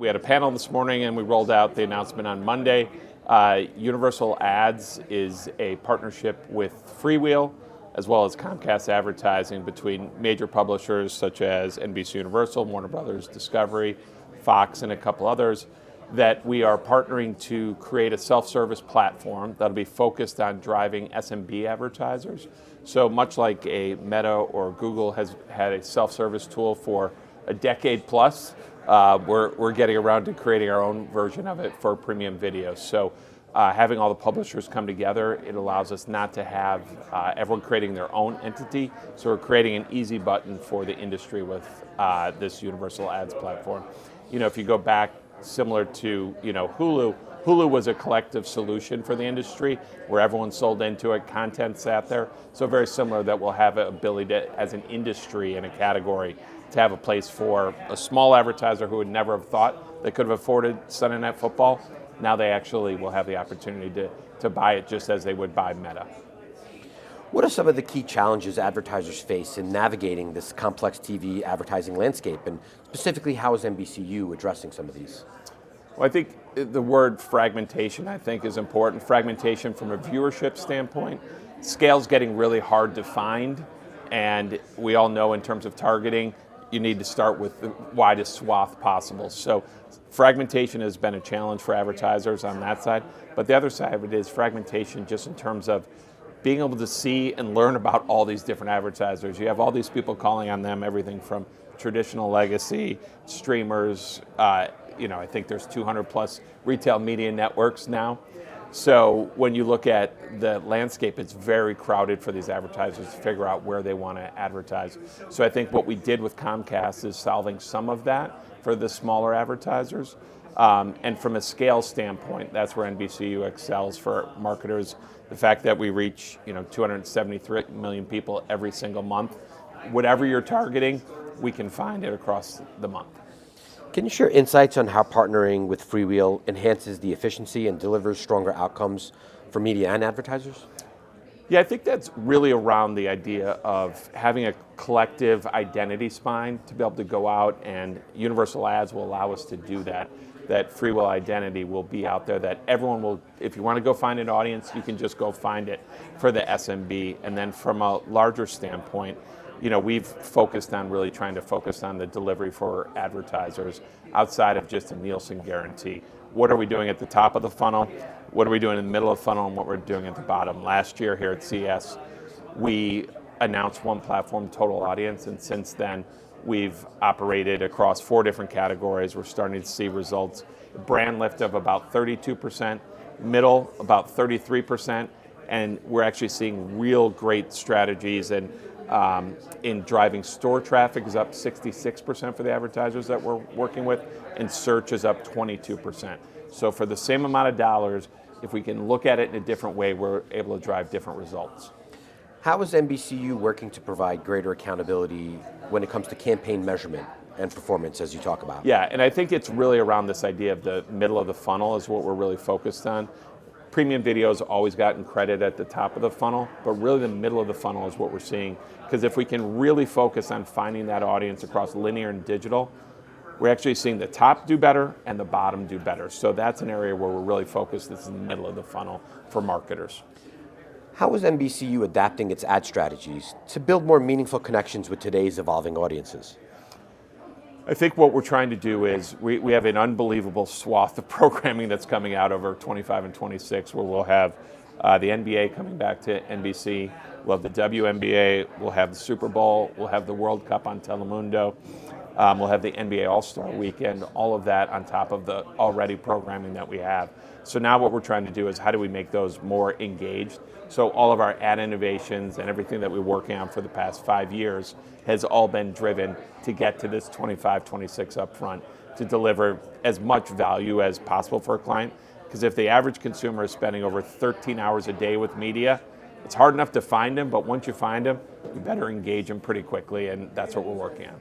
we had a panel this morning and we rolled out the announcement on Monday. Universal Ads is a partnership with Freewheel, as well as Comcast advertising between major publishers such as NBCUniversal, Warner Brothers, Discovery, Fox, and a couple others, that we are partnering to create a self-service platform that'll be focused on driving SMB advertisers. So much like a Meta or Google has had a self-service tool for a decade plus, we're getting around to creating our own version of it for premium video. So having all the publishers come together, it allows us not to have everyone creating their own entity. So we're creating an easy button for the industry with this Universal Ads platform. If you go back similar to Hulu was a collective solution for the industry where everyone sold into it, content sat there. So very similar that we'll have an ability to, as an industry and a category, to have a place for a small advertiser who would never have thought they could have afforded Sunday Night Football. Now they actually will have the opportunity to buy it just as they would buy Meta. What are some of the key challenges advertisers face in navigating this complex TV advertising landscape, and specifically how is NBCU addressing some of these? Well, I think the word fragmentation, is important. Fragmentation from a viewership standpoint. Scale's getting really hard to find, and we all know in terms of targeting, you need to start with the widest swath possible. So fragmentation has been a challenge for advertisers on that side, but the other side of it is fragmentation just in terms of being able to see and learn about all these different advertisers. You have all these people calling on them, everything from traditional legacy, streamers, I think there's 200 plus retail media networks now. So when you look at the landscape, it's very crowded for these advertisers to figure out where they want to advertise. So I think what we did with Comcast is solving some of that for the smaller advertisers. And from a scale standpoint, that's where NBCU excels for marketers. The fact that we reach 273 million people every single month. Whatever you're targeting, we can find it across the month. Can you share insights on how partnering with Freewheel enhances the efficiency and delivers stronger outcomes for media and advertisers? Yeah, I think that's really around the idea of having a collective identity spine to be able to go out, and Universal Ads will allow us to do that. That Freewheel identity will be out there, that everyone will, if you want to go find an audience, you can just go find it for the SMB. And then from a larger standpoint, we've focused on really trying to focus on the delivery for advertisers outside of just a Nielsen guarantee. What are we doing at the top of the funnel? What are we doing in the middle of the funnel? And what we're doing at the bottom? Last year here at CS, we announced one platform, Total Audience, and since then we've operated across 4 different categories. We're starting to see results. Brand lift of about 32%, middle about 33%, and we're actually seeing real great strategies and in driving store traffic is up 66% for the advertisers that we're working with, and search is up 22%. So for the same amount of dollars, if we can look at it in a different way, we're able to drive different results. How is NBCU working to provide greater accountability when it comes to campaign measurement and performance, as you talk about? Yeah, and I think it's really around this idea of the middle of the funnel is what we're really focused on. Premium video's always gotten credit at the top of the funnel, but really the middle of the funnel is what we're seeing. Because if we can really focus on finding that audience across linear and digital, we're actually seeing the top do better and the bottom do better. So that's an area where we're really focused. This is the middle of the funnel for marketers. How is NBCU adapting its ad strategies to build more meaningful connections with today's evolving audiences? I think what we're trying to do is we have an unbelievable swath of programming that's coming out over 25 and 26, where we'll have the NBA coming back to NBC, we'll have the WNBA, we'll have the Super Bowl, we'll have the World Cup on Telemundo, we'll have the NBA All-Star Weekend, all of that on top of the already programming that we have. So now what we're trying to do is how do we make those more engaged? So all of our ad innovations and everything that we're working on for the past 5 years has all been driven to get to this 25, 26 upfront to deliver as much value as possible for a client. Because if the average consumer is spending over 13 hours a day with media, it's hard enough to find them, but once you find them, you better engage them pretty quickly, and that's what we're working on.